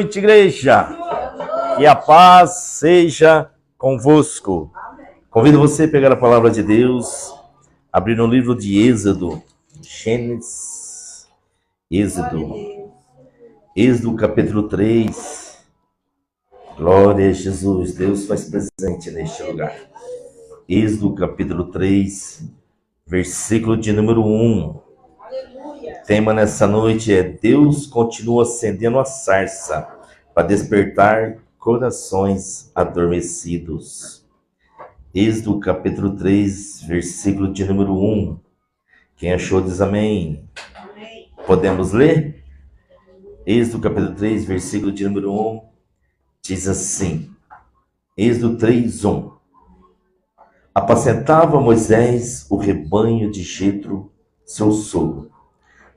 noite, igreja. Que a paz seja convosco. Convido você a pegar a palavra de Deus, abrir no livro de Êxodo, Gênesis, Êxodo capítulo 3. Glória a Jesus, Deus faz presente neste lugar. Êxodo capítulo 3, versículo de número 1. O tema nessa noite é: Deus continua acendendo a sarça para despertar corações adormecidos. Êxodo capítulo 3, versículo de número 1. Quem achou diz amém. Amém. Podemos ler? Êxodo capítulo 3, versículo de número 1, diz assim. Êxodo 3, 1. Apacentava Moisés o rebanho de Jetro, seu sogro,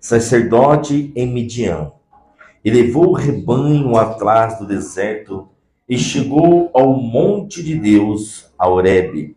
sacerdote em Midian, e levou o rebanho atrás do deserto e chegou ao monte de Deus, a Horebe.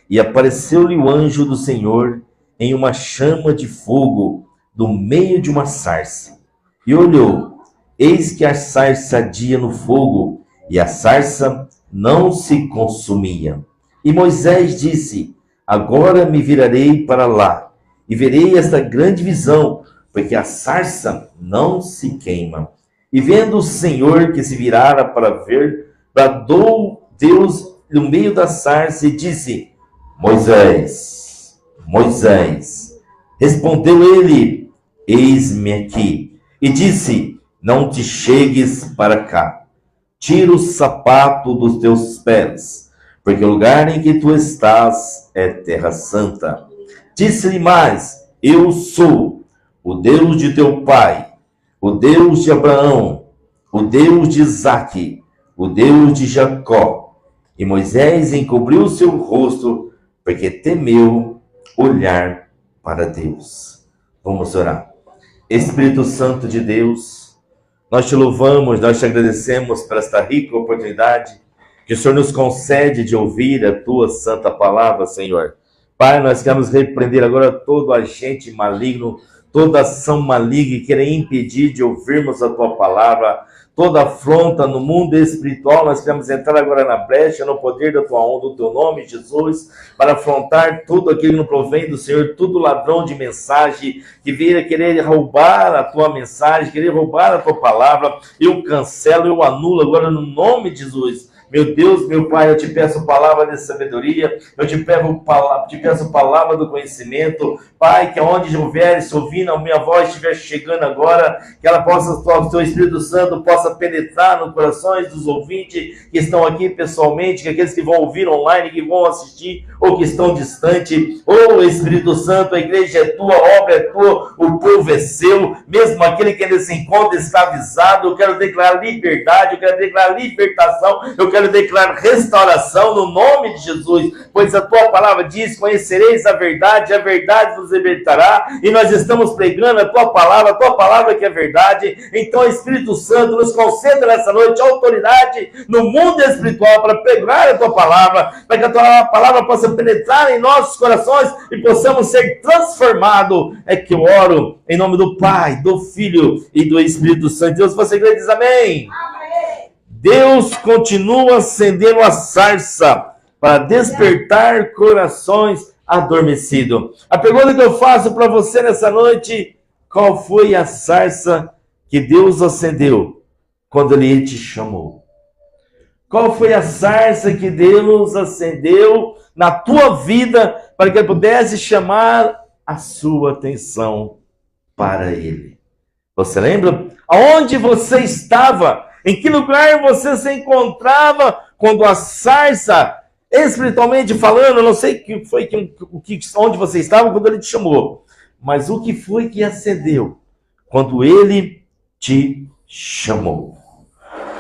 E apareceu-lhe o anjo do Senhor em uma chama de fogo do meio de uma sarça. E olhou, eis que a sarça ardia no fogo, e a sarça não se consumia. E Moisés disse: agora me virarei para lá, e verei esta grande visão, porque a sarça não se queima. E vendo o Senhor que se virara para ver, bradou Deus no meio da sarça e disse: Moisés, Moisés. Respondeu ele: eis-me aqui. E disse: não te chegues para cá. Tira o sapato dos teus pés, porque o lugar em que tu estás é terra santa. Disse-lhe mais: eu sou o Deus de teu pai, o Deus de Abraão, o Deus de Isaque, o Deus de Jacó. E Moisés encobriu seu rosto, porque temeu olhar para Deus. Vamos orar. Espírito Santo de Deus, nós te louvamos, nós te agradecemos por esta rica oportunidade que o Senhor nos concede de ouvir a tua santa palavra, Senhor. Pai, nós queremos repreender agora todo agente maligno, toda ação maligna que queira impedir de ouvirmos a tua palavra, toda afronta no mundo espiritual. Nós queremos entrar agora na brecha, no poder da tua honra, do teu nome, Jesus, para afrontar tudo aquilo que não provém do Senhor, todo ladrão de mensagem que venha querer roubar a tua mensagem, querer roubar a tua palavra. Eu cancelo, eu anulo agora no nome de Jesus. Meu Deus, meu Pai, eu te peço palavra de sabedoria, eu te peço palavra do conhecimento, Pai, que aonde houver se ouvindo, a minha voz estiver chegando agora, que ela possa, o teu Espírito Santo possa penetrar nos corações dos ouvintes que estão aqui pessoalmente, que aqueles que vão ouvir online, que vão assistir ou que estão distante. Oh, Espírito Santo, a igreja é tua, a obra é tua, o povo é seu, mesmo aquele que ainda se encontra está avisado. Eu quero declarar liberdade, eu quero declarar libertação, eu quero declarar restauração no nome de Jesus, pois a tua palavra diz: conhecereis a verdade vos libertará, e nós estamos pregando a tua palavra que é verdade. Então, Espírito Santo, nos conceda nessa noite autoridade no mundo espiritual para pregar a tua palavra, para que a tua palavra possa penetrar em nossos corações e possamos ser transformados. É que eu oro em nome do Pai, do Filho e do Espírito Santo. Deus, você crê, diz amém. Amém. Deus continua acendendo a sarça para despertar corações adormecidos. A pergunta que eu faço para você nessa noite: qual foi a sarça que Deus acendeu quando Ele te chamou? Qual foi a sarça que Deus acendeu na tua vida para que Ele pudesse chamar a sua atenção para Ele? Você lembra? Aonde você estava? Em que lugar você se encontrava quando a sarça, espiritualmente falando, eu não sei onde você estava quando Ele te chamou, mas o que foi que acendeu quando Ele te chamou?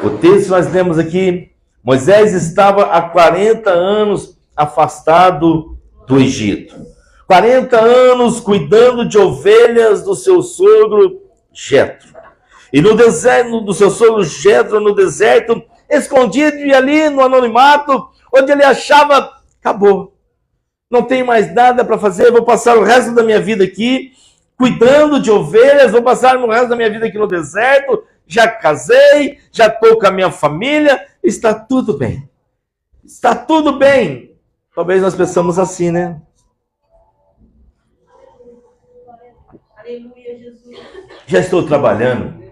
O texto que nós lemos aqui: Moisés estava há 40 anos afastado do Egito. 40 anos cuidando de ovelhas do seu sogro Jetro. E no deserto, do seu sogro Jetro, no deserto, escondido e ali no anonimato, onde ele achava: acabou, não tenho mais nada para fazer, vou passar o resto da minha vida aqui, cuidando de ovelhas, vou passar o resto da minha vida aqui no deserto. já casei, já estou com a minha família, está tudo bem. Está tudo bem. Talvez nós pensamos assim, né? Aleluia, Jesus. Já estou trabalhando,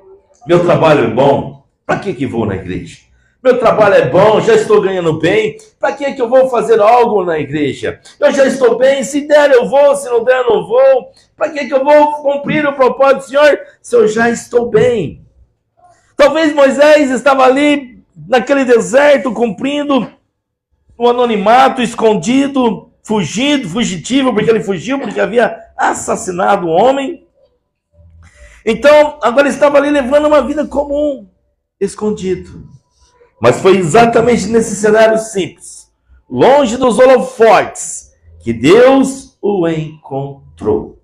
meu trabalho é bom, para que vou na igreja? Meu trabalho é bom, já estou ganhando bem, para que eu vou fazer algo na igreja? Eu já estou bem, se der eu vou, se não der eu não vou. Para que eu vou cumprir o propósito do Senhor, se eu já estou bem? Talvez Moisés estava ali, naquele deserto, cumprindo o anonimato, escondido, fugitivo, porque ele fugiu, porque havia assassinado um homem. Então, agora estava ali levando uma vida comum, escondido. Mas foi exatamente nesse cenário simples, longe dos holofotes, que Deus o encontrou.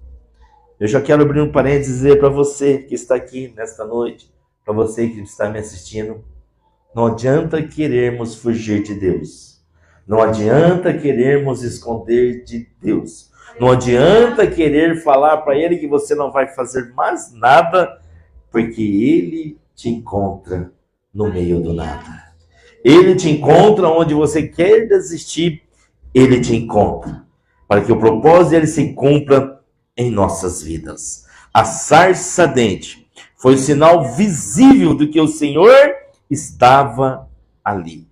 Eu já quero abrir um parênteses e dizer para você que está aqui nesta noite, para você que está me assistindo, não adianta querermos fugir de Deus. Não adianta querermos esconder de Deus. Não adianta querer falar para Ele que você não vai fazer mais nada, porque Ele te encontra no meio do nada. Ele te encontra onde você quer desistir, Ele te encontra, para que o propósito dele se cumpra em nossas vidas. A sarça ardente foi o sinal visível de que o Senhor estava ali,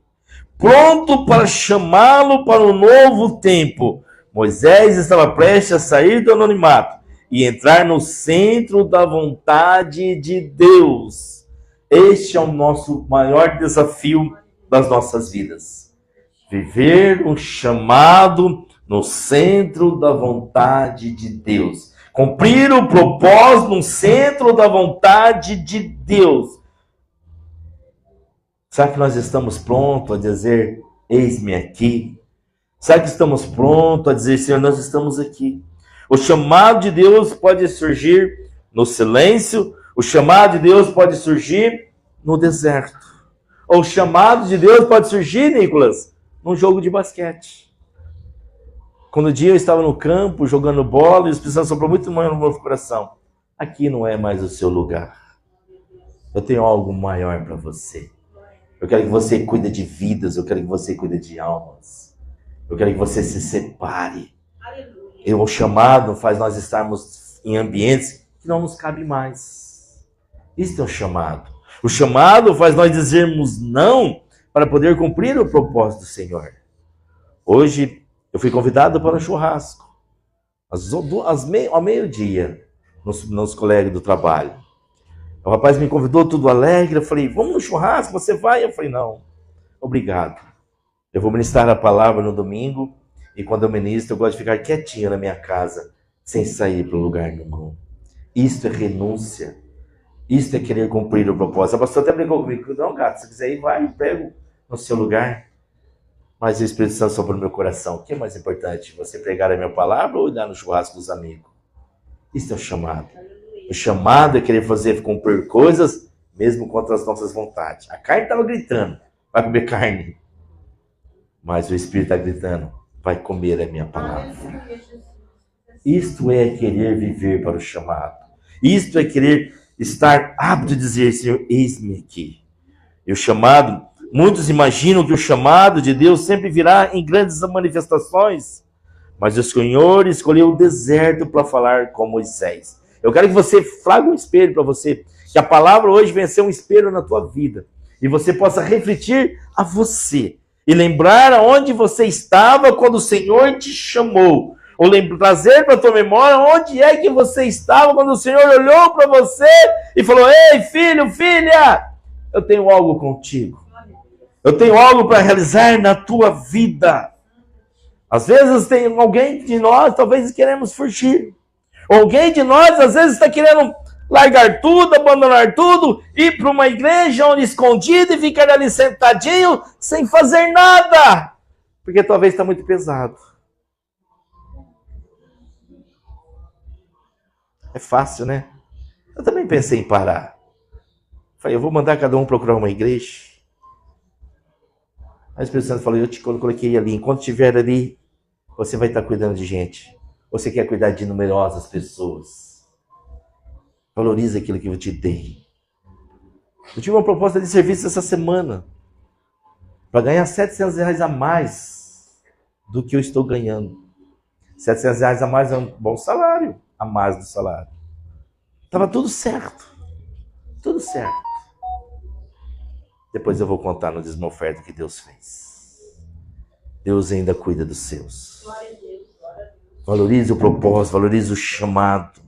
pronto para chamá-lo para um novo tempo. Moisés estava prestes a sair do anonimato e entrar no centro da vontade de Deus. Este é o nosso maior desafio das nossas vidas. Viver um chamado no centro da vontade de Deus. Cumprir o propósito no centro da vontade de Deus. Será que nós estamos prontos a dizer, eis-me aqui? Será que estamos prontos a dizer, Senhor, nós estamos aqui? O chamado de Deus pode surgir no silêncio, o chamado de Deus pode surgir no deserto. O chamado de Deus pode surgir, Nicolas, num jogo de basquete. Quando um dia eu estava no campo jogando bola e o Espírito Santo soprou muito no meu coração. Aqui não é mais o seu lugar. Eu tenho algo maior para você. Eu quero que você cuide de vidas, eu quero que você cuide de almas. Eu quero que você se separe. E o chamado faz nós estarmos em ambientes que não nos cabe mais. Isso é o chamado. O chamado faz nós dizermos não para poder cumprir o propósito do Senhor. Hoje eu fui convidado para um churrasco. Ao meio-dia, nos colegas do trabalho. O rapaz me convidou tudo alegre. Eu falei, vamos no churrasco, você vai? Eu falei, não, obrigado. Eu vou ministrar a palavra no domingo. E quando eu ministro, eu gosto de ficar quietinho na minha casa, sem sair para o lugar nenhum. Isto é renúncia. Isto é querer cumprir o propósito. A pastora até brincou comigo. Não, gato, se quiser ir, vai, pego no seu lugar. Mas o Espírito Santo sobrou no meu coração. O que é mais importante? Você pregar a minha palavra ou ir lá no churrasco dos amigos? Isto é o chamado. O chamado é querer fazer cumprir coisas, mesmo contra as nossas vontades. A carne estava gritando, vai comer carne. Mas o Espírito está gritando, vai comer a minha palavra. Isto é querer viver para o chamado. Isto é querer estar apto a dizer, Senhor, eis-me aqui. E o chamado, muitos imaginam que o chamado de Deus sempre virá em grandes manifestações. Mas o Senhor escolheu o deserto para falar com Moisés. Eu quero que você flague um espelho para você, que a palavra hoje venha ser um espelho na tua vida. E você possa refletir a você. E lembrar aonde você estava quando o Senhor te chamou. Ou trazer para a tua memória onde é que você estava quando o Senhor olhou para você e falou, ei, filho, filha, eu tenho algo contigo. Eu tenho algo para realizar na tua vida. Às vezes tem alguém de nós, talvez queremos fugir. Alguém de nós, às vezes, está querendo largar tudo, abandonar tudo, ir para uma igreja onde escondido e ficar ali sentadinho, sem fazer nada. Porque talvez está muito pesado. É fácil, né? Eu também pensei em parar. Falei, eu vou mandar cada um procurar uma igreja. Aí o Espírito Santo falou, eu te coloquei ali. Enquanto estiver ali, você vai estar cuidando de gente. Você quer cuidar de numerosas pessoas. Valorize aquilo que eu te dei. Eu tive uma proposta de serviço essa semana para ganhar R$ 700 a mais do que eu estou ganhando. R$ 700 a mais é um bom salário, a mais do salário. Estava tudo certo. Tudo certo. Depois eu vou contar no dízimo oferta que Deus fez. Deus ainda cuida dos seus. Valorize o propósito, valorize o chamado.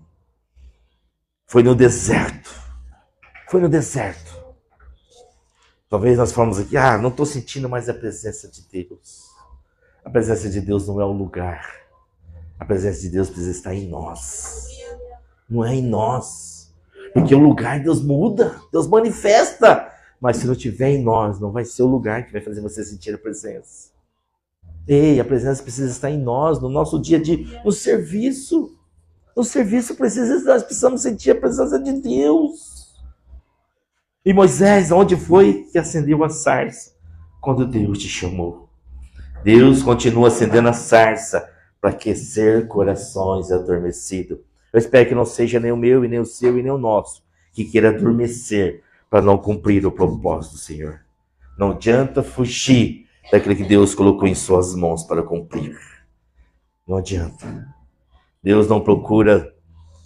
Foi no deserto. Foi no deserto. Talvez nós falamos aqui, não estou sentindo mais a presença de Deus. A presença de Deus não é o lugar. A presença de Deus precisa estar em nós. Não é em nós. Porque o lugar Deus muda, Deus manifesta. Mas se não estiver em nós, não vai ser o lugar que vai fazer você sentir a presença. Ei, a presença precisa estar em nós, no nosso dia a dia, no serviço. No serviço nós precisamos sentir a presença de Deus. E Moisés, onde foi que acendeu a sarça? Quando Deus te chamou. Deus continua acendendo a sarça para aquecer corações adormecidos. Eu espero que não seja nem o meu, e nem o seu, e nem o nosso, que queira adormecer para não cumprir o propósito do Senhor. Não adianta fugir daquilo que Deus colocou em suas mãos para cumprir. Não adianta. Deus não procura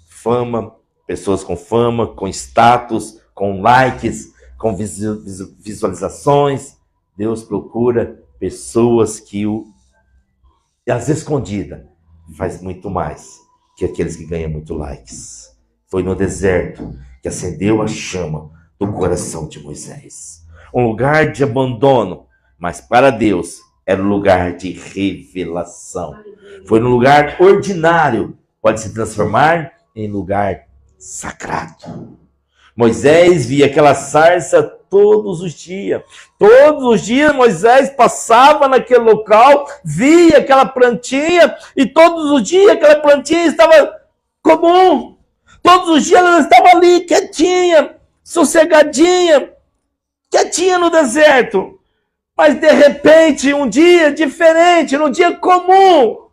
fama, pessoas com fama, com status, com likes, com visualizações. Deus procura pessoas que às escondidas faz muito mais que aqueles que ganham muito likes. Foi no deserto que acendeu a chama do coração de Moisés. Um lugar de abandono, mas para Deus era um lugar de revelação. Foi num lugar ordinário, pode se transformar em lugar sagrado. Moisés via aquela sarça todos os dias. Todos os dias Moisés passava naquele local, via aquela plantinha, e todos os dias aquela plantinha estava comum. Todos os dias ela estava ali, quietinha, sossegadinha, quietinha no deserto. Mas de repente, um dia diferente, num dia comum,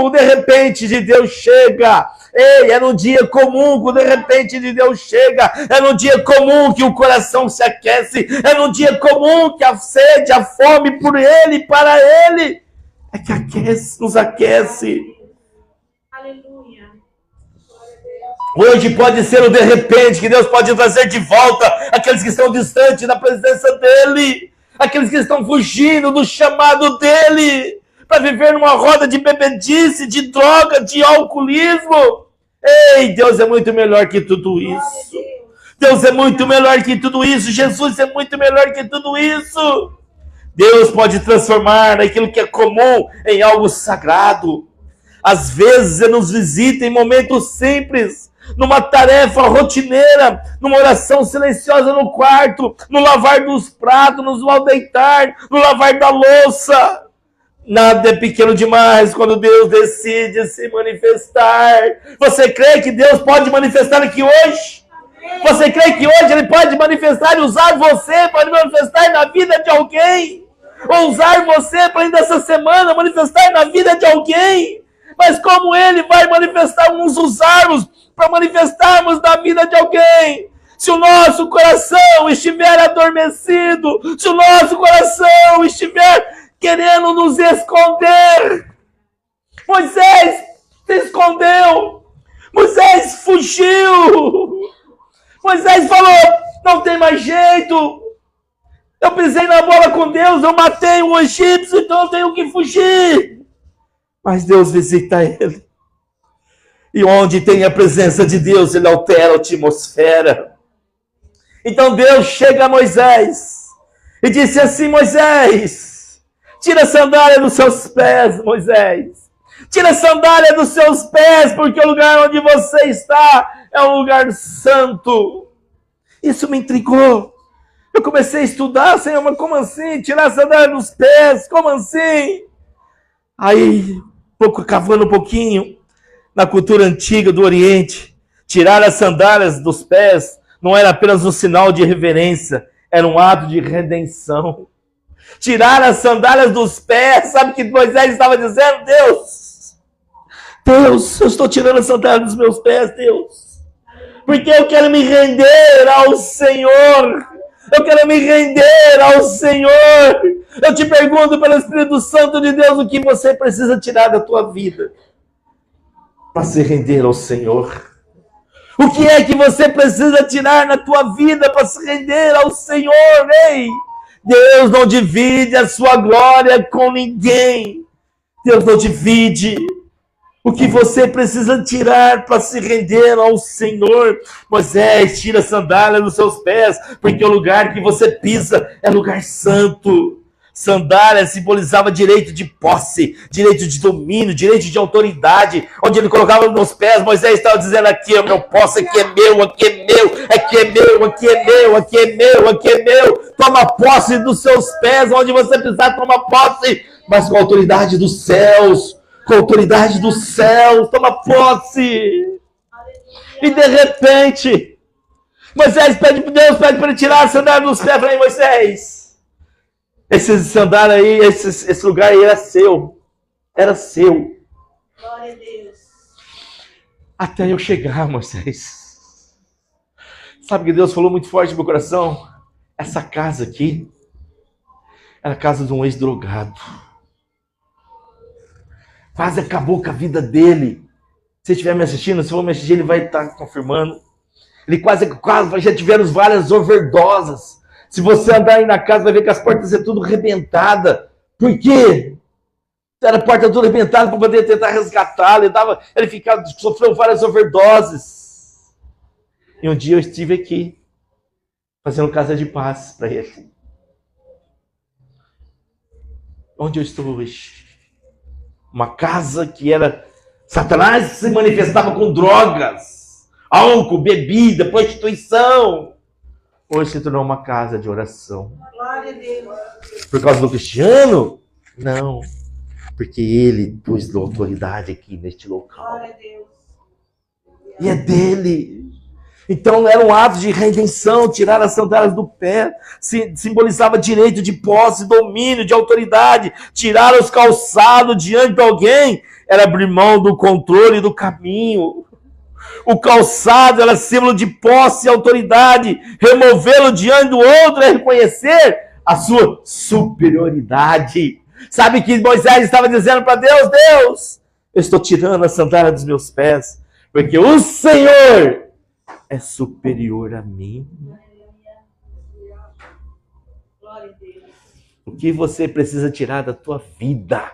de repente de Deus chega. Ei, é no dia comum que de repente de Deus chega. É no dia comum que o coração se aquece. É no dia comum que a sede, a fome por Ele, para Ele, é que aquece, nos aquece. Aleluia. Hoje pode ser o de repente que Deus pode trazer de volta aqueles que estão distantes da presença dEle. Aqueles que estão fugindo do chamado dEle. Para viver numa roda de bebedice, de droga, de alcoolismo. Ei, Deus é muito melhor que tudo isso. Deus é muito melhor que tudo isso. Jesus é muito melhor que tudo isso. Deus pode transformar aquilo que é comum em algo sagrado. Às vezes Ele nos visita em momentos simples, numa tarefa rotineira, numa oração silenciosa no quarto, no lavar dos pratos, no deitar, no lavar da louça. Nada é pequeno demais quando Deus decide se manifestar. Você crê que Deus pode manifestar aqui hoje? Você crê que hoje Ele pode manifestar e usar você para manifestar na vida de alguém? Ou usar você para ainda essa semana manifestar na vida de alguém? Mas como Ele vai manifestar, nos usarmos para manifestarmos na vida de alguém? Se o nosso coração estiver adormecido, se o nosso coração estiver querendo nos esconder. Moisés se escondeu. Moisés fugiu. Moisés falou, não tem mais jeito. Eu pisei na bola com Deus, eu matei um egípcio, então eu tenho que fugir. Mas Deus visita ele. E onde tem a presença de Deus, Ele altera a atmosfera. Então Deus chega a Moisés e disse assim, Moisés, tira a sandália dos seus pés, Moisés. Tira a sandália dos seus pés, porque o lugar onde você está é um lugar santo. Isso me intrigou. Eu comecei a estudar, Senhor, mas como assim? Tirar a sandália dos pés, como assim? Aí, cavando um pouquinho, na cultura antiga do Oriente, tirar as sandálias dos pés não era apenas um sinal de reverência, era um ato de redenção. Tirar as sandálias dos pés, sabe o que Moisés estava dizendo? Deus, eu estou tirando as sandálias dos meus pés, Deus, Porque eu quero me render ao Senhor. Eu quero me render ao Senhor. Eu te pergunto pelo Espírito Santo de Deus o que você precisa tirar da tua vida para se render ao Senhor. O que é que você precisa tirar na tua vida para se render ao Senhor? Ei, Deus não divide a sua glória com ninguém. Deus não divide. O que você precisa tirar para se render ao Senhor? Moisés, tira a sandália dos seus pés, porque o lugar que você pisa é lugar santo. Sandália simbolizava direito de posse, direito de domínio, direito de autoridade. Onde ele colocava nos pés, Moisés estava dizendo: aqui é meu posse, aqui é meu, aqui é meu, aqui é meu, aqui é meu, aqui é meu, aqui é meu. Toma posse dos seus pés, onde você pisar, toma posse, mas com a autoridade dos céus, com a autoridade dos céus, toma posse. E de repente, Moisés pede para Deus, pede para ele tirar a sandália dos pés. Falei: Moisés, esse sandália aí, esse lugar aí era seu. Era seu. Glória a Deus. Até eu chegar, Moisés. Sabe que Deus falou muito forte no meu coração? Essa casa aqui era a casa de um ex-drogado. Quase acabou com a vida dele. Se estiver me assistindo, se for me assistir, ele vai estar confirmando. Ele quase já tiveram várias overdoses. Se você andar aí na casa, vai ver que as portas é tudo arrebentada. Por quê? Era a porta toda arrebentada para poder tentar resgatá-lo. Ele sofreu várias overdoses. E um dia eu estive aqui, fazendo casa de paz para ele. Onde eu estou hoje? Uma casa que era... Satanás se manifestava com drogas, álcool, bebida, prostituição. Hoje se tornou uma casa de oração. Glória a Deus. Por causa do Cristiano? Não. Porque ele pôs autoridade aqui neste local. Glória a Deus. E é dele. Então era um ato de redenção, tirar as sandálias do pé. Simbolizava direito de posse, domínio, de autoridade. Tirar os calçados diante de alguém era abrir mão do controle do caminho. O calçado era símbolo de posse e autoridade. Removê-lo diante do outro é reconhecer a sua superioridade. Sabe que Moisés estava dizendo para Deus: Deus, eu estou tirando a sandália dos meus pés, porque o Senhor é superior a mim. Glória a Deus. O que você precisa tirar da tua vida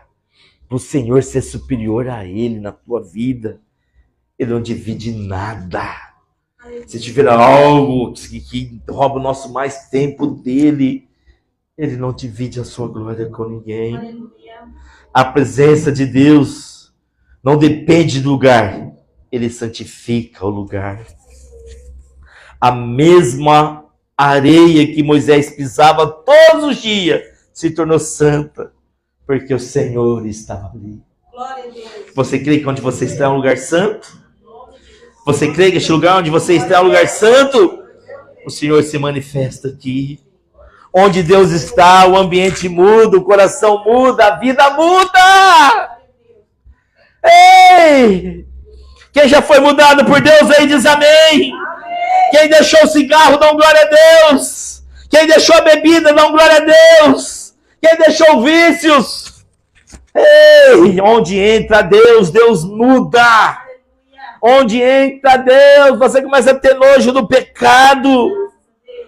para o Senhor ser superior a Ele na tua vida? Ele não divide nada. Se tiver algo que rouba o nosso mais tempo dele, ele não divide a sua glória com ninguém. Aleluia. A presença de Deus não depende do lugar, ele santifica o lugar. A mesma areia que Moisés pisava todos os dias se tornou santa, porque o Senhor estava ali. Glória a Deus. Você crê que onde você está é um lugar santo? Você crê que este lugar onde você está é um lugar santo? O Senhor se manifesta aqui. Onde Deus está, o ambiente muda, o coração muda, a vida muda. Ei! Quem já foi mudado por Deus aí diz amém. Quem deixou o cigarro, dá glória a Deus. Quem deixou a bebida, dá glória a Deus. Quem deixou vícios. Ei! Onde entra Deus, Deus muda. Onde entra Deus, você começa a ter nojo do pecado.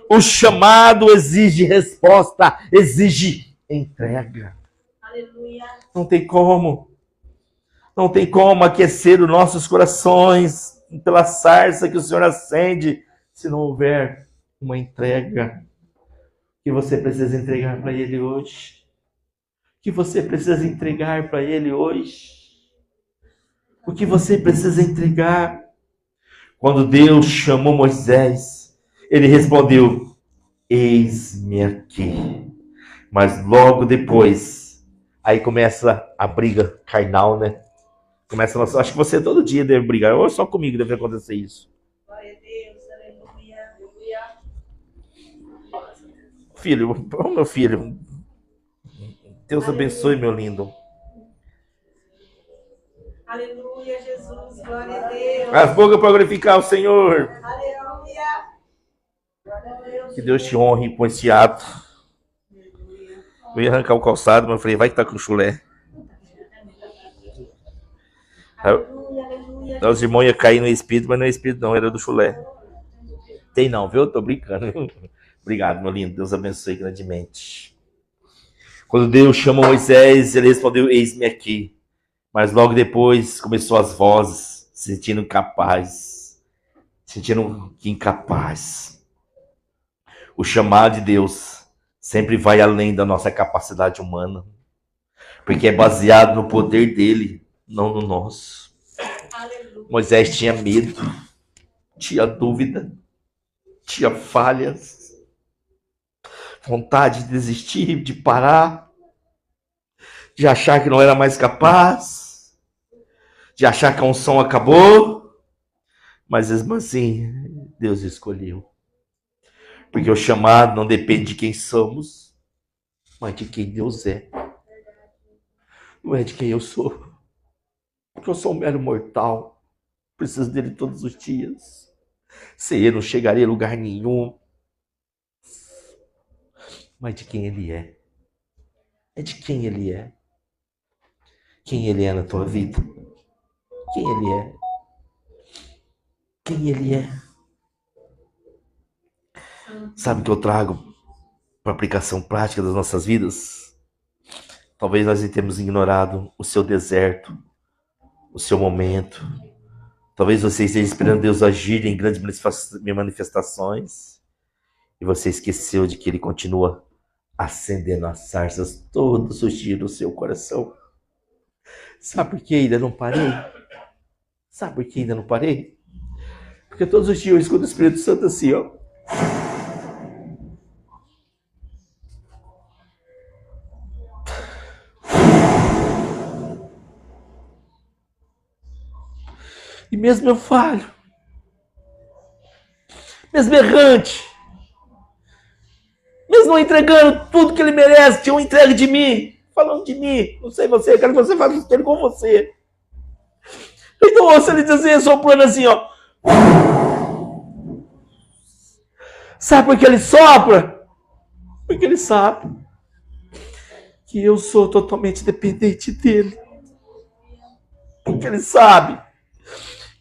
O chamado exige resposta, exige entrega. Aleluia. Não tem como. Não tem como aquecer os nossos corações pela sarça que o Senhor acende se não houver uma entrega. O que você precisa entregar para Ele hoje? O que você precisa entregar para Ele hoje? O que você precisa entregar? Quando Deus chamou Moisés, ele respondeu: eis-me aqui. Mas logo depois, aí começa a briga carnal, né? Começa a... Acho que você todo dia deve brigar, ou só comigo deve acontecer isso. Glória a Deus. Aleluia. Aleluia. Filho, oh meu filho, Deus abençoe, meu lindo. Aleluia, Jesus. Glória a Deus. As bocas para glorificar o Senhor. Aleluia. Que Deus te honre com esse ato. Eu ia arrancar o calçado, mas eu falei, vai que tá com chulé. Aleluia, aleluia. Os irmãos iam cair no espírito, mas não é espírito não, era do chulé. Tem não, viu? Eu tô brincando. Obrigado, meu lindo. Deus abençoe grandemente. Quando Deus chamou Moisés, ele respondeu, eis-me aqui. Mas logo depois começou as vozes, se sentindo incapaz. Sentindo que incapaz. O chamado de Deus sempre vai além da nossa capacidade humana. Porque é baseado no poder dele, não no nosso. Aleluia. Moisés tinha medo, tinha dúvida, tinha falhas, vontade de desistir, de parar, de achar que não era mais capaz, de achar que a unção acabou, mas mesmo assim, Deus escolheu. Porque o chamado não depende de quem somos, mas de quem Deus é. Não é de quem eu sou. Porque eu sou um mero mortal. Preciso dele todos os dias. Sem ele não chegaria a lugar nenhum. Mas de quem ele é. É de quem ele é. Quem ele é na tua vida. Quem ele é. Quem ele é. Sabe o que eu trago para aplicação prática das nossas vidas? Talvez nós tenhamos ignorado o seu deserto, o seu momento. Talvez você esteja esperando Deus agir em grandes manifestações e você esqueceu de que Ele continua acendendo as sarças todos os dias no seu coração. Sabe por que ainda não parei? Sabe por que ainda não parei? Porque todos os dias eu escuto o Espírito Santo assim, ó. E mesmo eu falho, mesmo errante, mesmo não entregando tudo que ele merece, que eu entregue de mim, falando de mim, não sei você, eu quero que você faça isso com você. Então ouça ele dizer, soprando assim, ó. Sabe por que ele sopra? Porque ele sabe que eu sou totalmente dependente dele. Porque ele sabe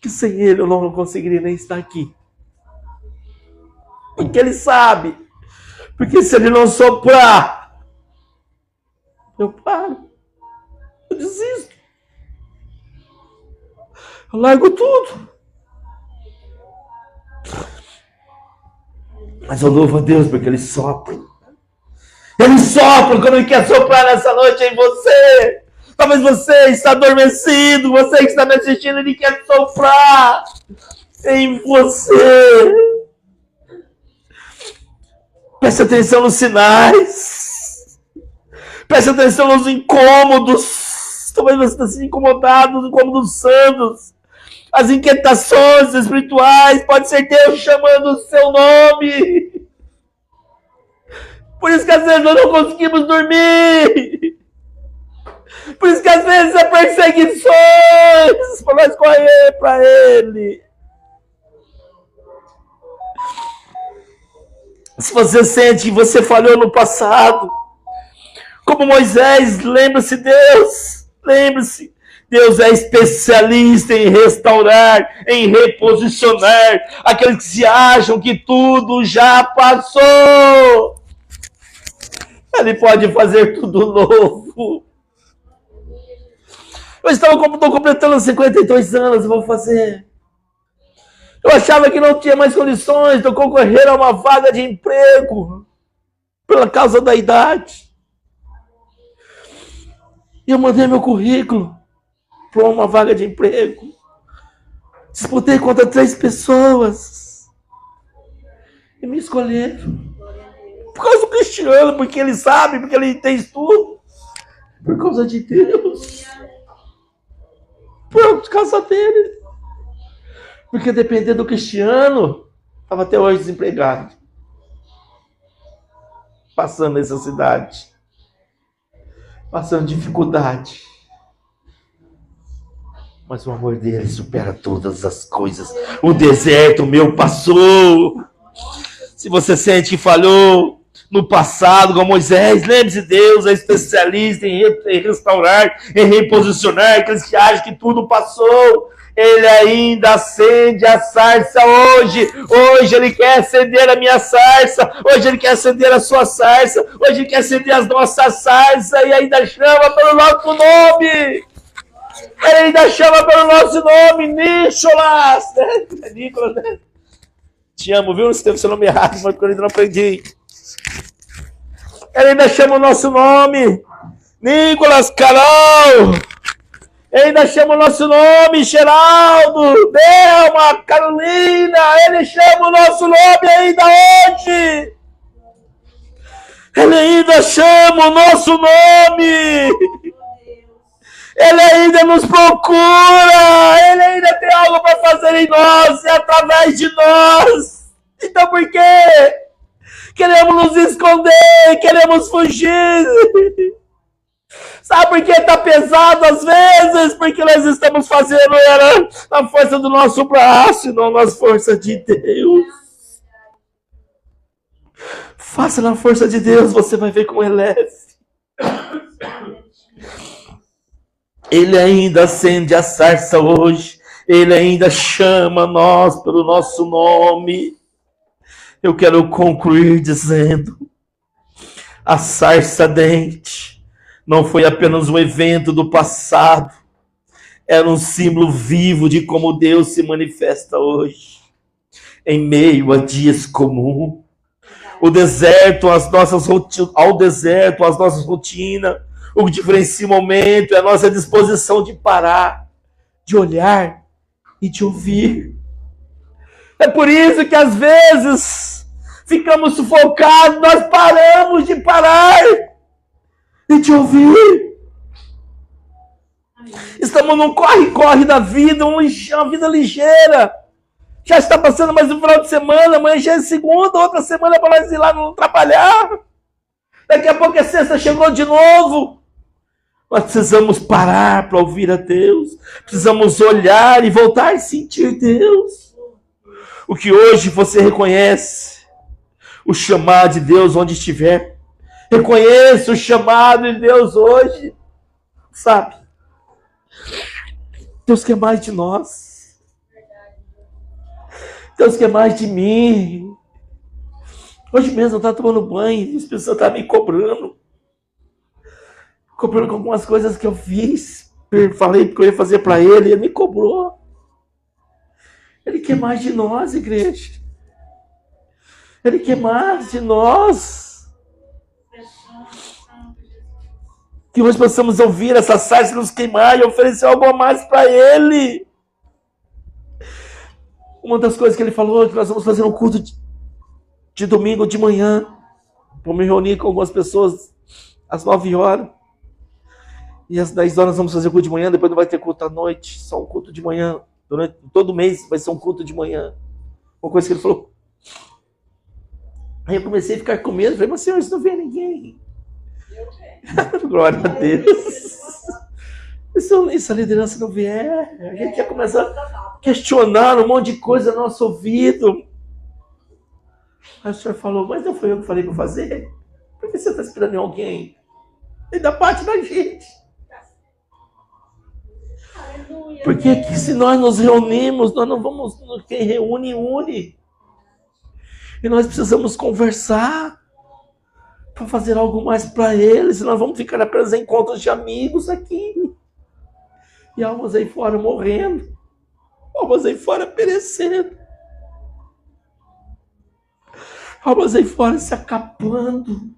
que sem ele eu não conseguiria nem estar aqui. Porque ele sabe. Porque se ele não soprar, eu paro. Eu desisto. Eu largo tudo. Mas eu louvo a Deus porque ele sopra. Ele sopra quando ele quer soprar nessa noite em você. Talvez você está adormecido, você que está me assistindo, ele quer soprar em você. Preste atenção nos sinais. Preste atenção nos incômodos. Talvez você está se incomodado nos incômodos santos. As inquietações espirituais. Pode ser Deus chamando o seu nome. Por isso que às vezes nós não conseguimos dormir. Por isso que às vezes é perseguições para nós correr para Ele. Se você sente que você falhou no passado, como Moisés, lembre-se, Deus, lembre-se, Deus é especialista em restaurar, em reposicionar aqueles que se acham que tudo já passou. Ele pode fazer tudo novo. Eu estou completando 52 anos, vou fazer. Eu achava que não tinha mais condições de eu concorrer a uma vaga de emprego pela causa da idade. E eu mandei meu currículo para uma vaga de emprego. Disputei contra 3 pessoas. E me escolheram. Por causa do Cristiano, porque ele sabe, porque ele tem estudo. Por causa de Deus. Por causa dele. Porque dependendo do Cristiano, estava até hoje desempregado. Passando necessidade. Passando dificuldade. Mas o amor dele supera todas as coisas. O deserto meu passou. Se você sente que falhou no passado, como Moisés, lembre-se, Deus é especialista em restaurar, em reposicionar. Aqueles que acham que tudo passou, Ele ainda acende a sarça hoje. Hoje Ele quer acender a minha sarça. Hoje Ele quer acender a sua sarça. Hoje Ele quer acender as nossas sarças e ainda chama pelo nosso nome. Ele ainda chama pelo nosso nome, Nicholas. É Nicolas, né? Te amo, viu? Não teve seu nome errado, mas eu ainda não aprendi. Ele ainda chama o nosso nome, Nicolas, Carol. Ele ainda chama o nosso nome, Geraldo, Delma, Carolina. Ele chama o nosso nome ainda hoje. Ele ainda chama o nosso nome. Ele ainda nos procura. Ele ainda tem algo para fazer em nós e através de nós. Então por quê? Queremos nos esconder, queremos fugir. Sabe por que está pesado às vezes? Porque nós estamos fazendo na força do nosso braço e não na força de Deus. Faça na força de Deus, você vai ver como é leve. Ele ainda acende a sarça hoje. Ele ainda chama nós pelo nosso nome. Eu quero concluir dizendo: a sarça ardente não foi apenas um evento do passado, era um símbolo vivo de como Deus se manifesta hoje, em meio a dias comuns. Ao deserto, as nossas rotinas, o que diferencia o momento é a nossa disposição de parar, de olhar e de ouvir. É por isso que às vezes ficamos sufocados, nós paramos de parar e de ouvir. Estamos num corre-corre da vida, uma vida ligeira. Já está passando mais um final de semana, amanhã já é segunda, outra semana para nós ir lá não trabalhar. Daqui a pouco a sexta chegou de novo. Nós precisamos parar para ouvir a Deus. Precisamos olhar e voltar a sentir Deus. O que hoje você reconhece, o chamado de Deus onde estiver. Reconheça o chamado de Deus hoje. Sabe? Deus quer mais de nós. Deus quer mais de mim. Hoje mesmo eu estava tomando banho, as pessoas estavam me cobrando. Cobrando com algumas coisas que eu fiz. Eu falei que eu ia fazer para ele, ele me cobrou. Ele quer mais de nós, igreja. Ele quer mais de nós. Que hoje possamos ouvir essa sarça nos queimar e oferecer algo a mais para ele. Uma das coisas que ele falou é que nós vamos fazer um culto de domingo de manhã. Vou me reunir com algumas pessoas às 9 horas. E às 10 horas vamos fazer o culto de manhã, depois não vai ter culto à noite, só um culto de manhã. Durante todo mês vai ser um culto de manhã. Uma coisa que ele falou. Aí eu comecei a ficar com medo, falei, mas senhor, isso não vê ninguém. Glória a Deus. Se a liderança não vier, a gente já começa a questionar um monte de coisa no nosso ouvido. Aí o senhor falou, mas não foi eu que falei para fazer? Por que você está esperando em alguém? Ele dá parte da gente. Porque que se nós nos reunimos, nós não vamos, quem reúne, une. E nós precisamos conversar para fazer algo mais para eles. Nós vamos ficar apenas em encontros de amigos aqui. E almas aí fora morrendo. Almas aí fora perecendo. Almas aí fora se acabando.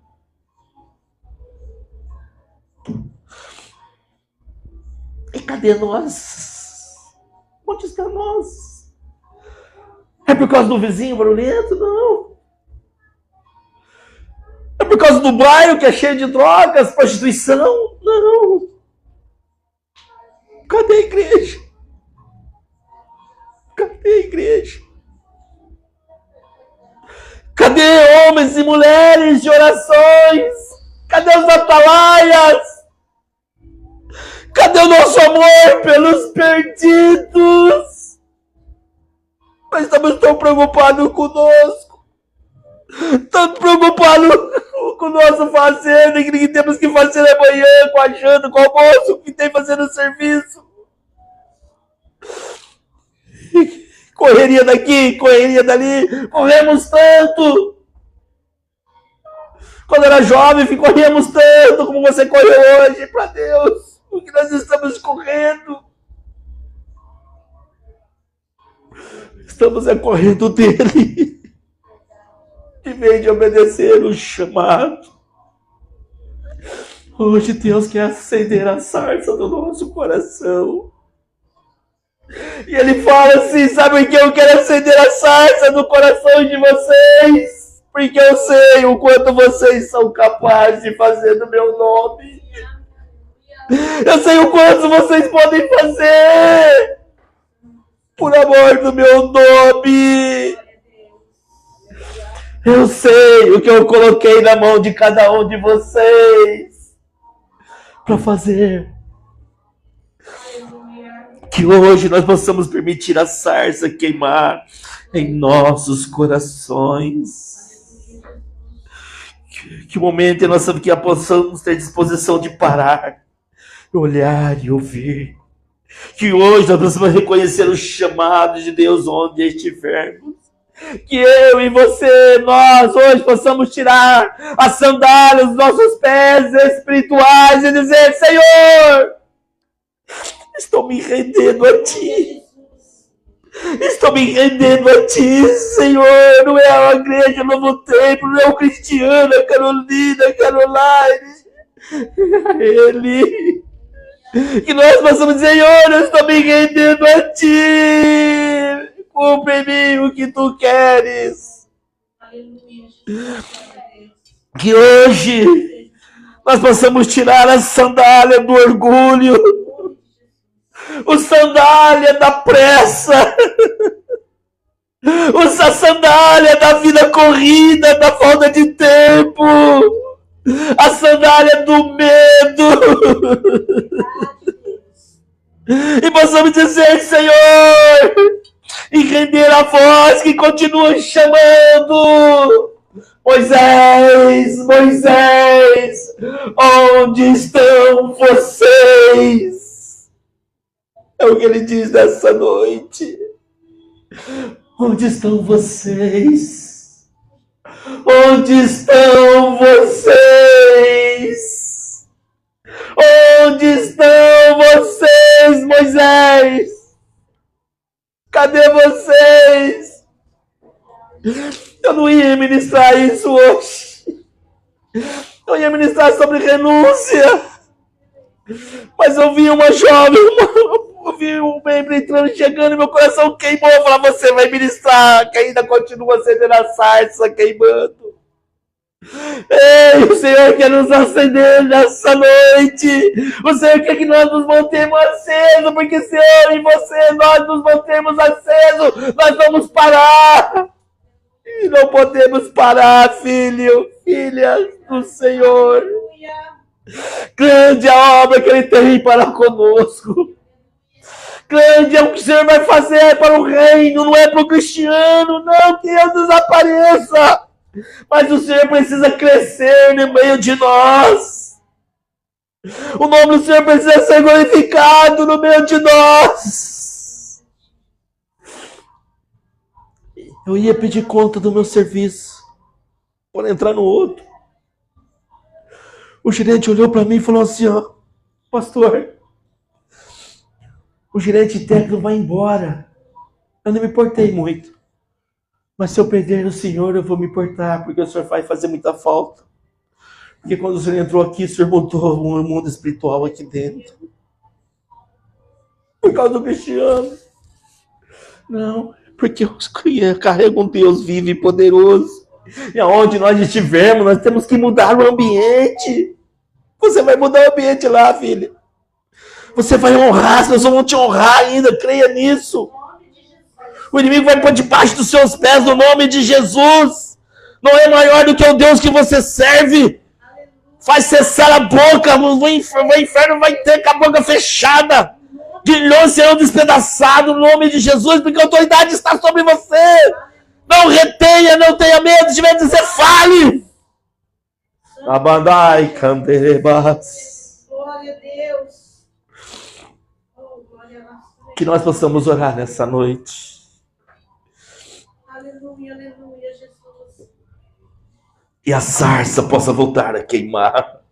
E cadê nós? Onde está nós? É por causa do vizinho barulhento? Não. É por causa do bairro que é cheio de drogas, prostituição? Não. Cadê a igreja? Cadê a igreja? Cadê homens e mulheres de orações? Cadê os atalaias? Cadê o nosso amor pelos perdidos? Nós estamos tão preocupados conosco. Tanto preocupado com o nosso fazer, o que temos que fazer amanhã, com a janta, com o almoço, o que tem fazendo serviço. Correria daqui, correria dali, corremos tanto. Quando era jovem, corríamos tanto como você correu hoje, para Deus. O que nós estamos correndo? Estamos correndo dele. Em vez de obedecer o chamado. Hoje Deus quer acender a sarça do nosso coração. E Ele fala assim, sabe por que eu quero acender a sarça no coração de vocês? Porque eu sei o quanto vocês são capazes de fazer no meu nome. Eu sei o quanto vocês podem fazer por amor do meu nome. Eu sei o que eu coloquei na mão de cada um de vocês para fazer. Que hoje nós possamos permitir a sarça queimar em nossos corações. Que momento em nossa vida possamos ter disposição de parar, olhar e ouvir. Que hoje nós possamos reconhecer o chamado de Deus onde estivermos. Que eu e você, nós hoje possamos tirar as sandálias dos nossos pés espirituais e dizer: Senhor, estou me rendendo a Ti. Estou me rendendo a Ti, Senhor. Não é a igreja Novo Templo, não é o Cristiano, a Carolina, a Caroline. É Ele. Que nós possamos dizer: Senhor, eu estou me rendendo a Ti. Cumpre em mim o que Tu queres. Que hoje nós possamos tirar a sandália do orgulho, a sandália da pressa, a sandália da vida corrida, da falta de tempo, a sandália do medo. E possamos dizer: Senhor, e render a voz que continua chamando: Moisés, Moisés, onde estão vocês? É o que ele diz nessa noite. Onde estão vocês? Onde estão vocês? Onde estão vocês, Moisés? Cadê vocês? Eu não ia ministrar isso hoje. Eu ia ministrar sobre renúncia. Mas eu vi uma jovem, eu vi um membro entrando, chegando, e meu coração queimou. Eu falei: você vai ministrar, que ainda continua acendendo a sarça, queimando. Ei, o Senhor quer nos acender nessa noite. O Senhor quer que nós nos mantemos acesos, porque se eu e você, nós nos mantemos acesos, nós vamos parar. E não podemos parar, filho, filha do Senhor. Grande a obra que Ele tem para conosco. Grande é o que o Senhor vai fazer para o reino, não é para o cristiano, não que Deus desapareça. Mas o Senhor precisa crescer no meio de nós. O nome do Senhor precisa ser glorificado no meio de nós. Eu ia pedir conta do meu serviço, por entrar no outro. O gerente olhou para mim e falou assim: ó, pastor, o gerente técnico vai embora. Eu não me importei muito. Mas se eu perder o Senhor, eu vou me importar, porque o Senhor vai fazer muita falta. Porque quando o Senhor entrou aqui, o Senhor montou um mundo espiritual aqui dentro. Por causa do cristiano. Não, porque eu carrego um Deus vivo e poderoso. E aonde nós estivermos, nós temos que mudar o ambiente. Você vai mudar o ambiente lá, filha. Você vai honrar, nós vamos te honrar ainda, creia nisso. O inimigo vai pôr debaixo dos seus pés no nome de Jesus. Não é maior do que o Deus que você serve. Vai cessar a boca, o inferno vai ter com a boca fechada. Grilhões serão despedaçados no nome de Jesus, porque a autoridade está sobre você. Não retenha, não tenha medo de me dizer, fale. Abandai canderebas. Glória a Deus. Oh, glória a Deus. Que nós possamos orar nessa noite. Aleluia, aleluia, Jesus. E a sarça possa voltar a queimar.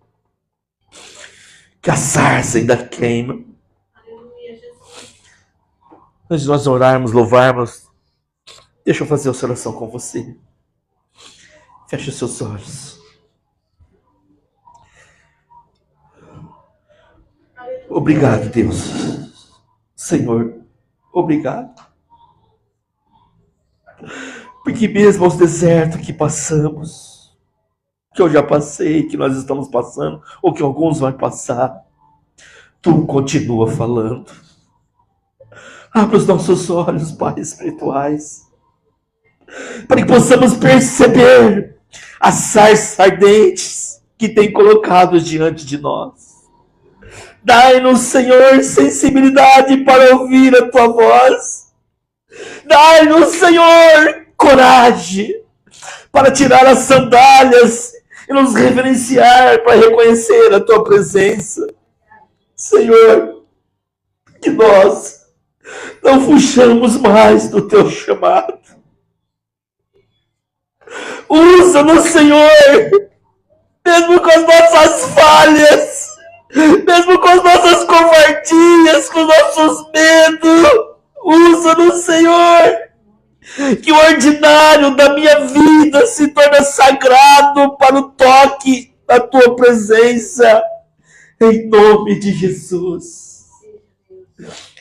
Que a sarça ainda queima. Aleluia, Jesus. Antes de nós orarmos, louvarmos, deixa eu fazer essa oração com você. Feche os seus olhos. Obrigado, Deus. Senhor, obrigado. Porque mesmo aos desertos que passamos, que eu já passei, que nós estamos passando, ou que alguns vão passar, Tu continua falando. Abra os nossos olhos, Pai, espirituais, para que possamos perceber as sarças ardentes que tem colocado diante de nós. Dai-nos, Senhor, sensibilidade para ouvir a Tua voz. Dai-nos, Senhor, coragem para tirar as sandálias e nos reverenciar para reconhecer a Tua presença. Senhor, que nós não fujamos mais do Teu chamado. Usa-nos, Senhor, mesmo com as nossas falhas, mesmo com as nossas covardias, com os nossos medos. Usa-nos, Senhor, que o ordinário da minha vida se torne sagrado para o toque da Tua presença, em nome de Jesus.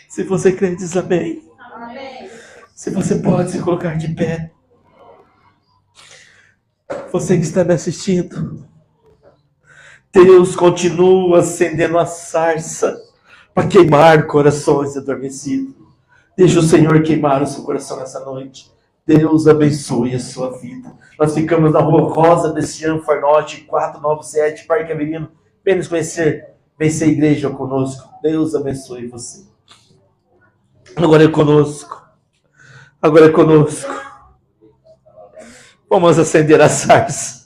Se você crê, diz amém. Amém. Se você pode se colocar de pé. Você que está me assistindo, Deus continua acendendo a sarça para queimar corações adormecidos. Deixa o Senhor queimar o seu coração nessa noite. Deus abençoe a sua vida. Nós ficamos na Rua Rosa, Destiano Farnote, 497, Parque Avenida. Vem nos conhecer, vem ser igreja conosco. Deus abençoe você. Agora é conosco. Agora é conosco. Vamos acender a sarça.